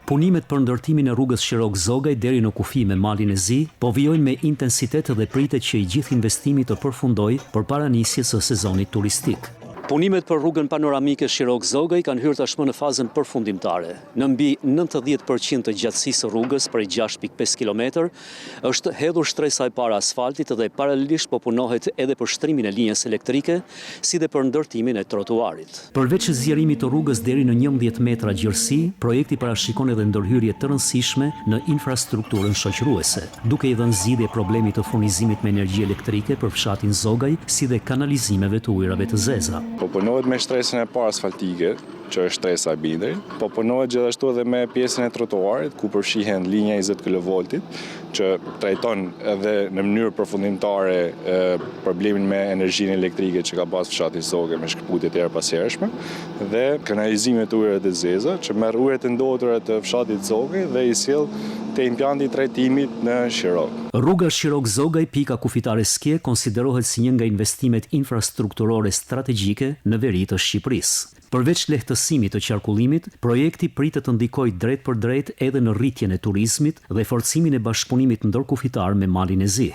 Punimet për ndërtimin e rrugës Shirok-Zogaj deri në kufi me malin e Zi po vijojnë me intensitet dhe pritet që i gjithë investimi të përfundojë përpara nisjes së sezonit turistik. Punimet për rrugën panoramike Shirok-Zogaj kanë hyrë tashmë në fazën përfundimtare. Në mbi 90% të gjatësisë së rrugës për 6.5 km është hedhur shtresa e para asfaltit dhe paralelisht po punohet edhe për shtrimin e linjës elektrike, si dhe për ndërtimin e trotuarit. Përveç zgjerimit të rrugës deri në 11 metra gjerësi, projekti parashikon edhe ndërhyrje të rëndësishme në infrastrukturën shoqëruese, duke i dhënë zgjidhje problemit të furnizimit me energji elektrike për fshatin Zogaj, si dhe kanalizimeve të ujrave të zeza. Po punohet me shtresën e parë asfaltike, që është shtresa e bindrit, po punohet gjithashtu edhe me pjesën e trotuarit, ku përfshihen linja 20 kV, që trajton edhe në mënyrë përfundimtare problemin me energjinë elektrike që ka pas fshati Zogaj me shkëputjet e erëpashershme, dhe kanalizimet e ujrave të zeza, që merr ujrat e ndotura të fshatit Zogaj dhe i sjell te impianti i trajtimit në Shirok. Rruga Shirok-Zogaj pika kufitare Skje konsiderohet si një nga investimet infrastrukturore strategjike në veri të Shqipërisë. Përveç lehtësimit të qarkullimit, projekti pritet të ndikojë drejt për drejt edhe në rritjen e turizmit dhe forcimin e bashkëpunimit ndërkufitar me malin e Zi.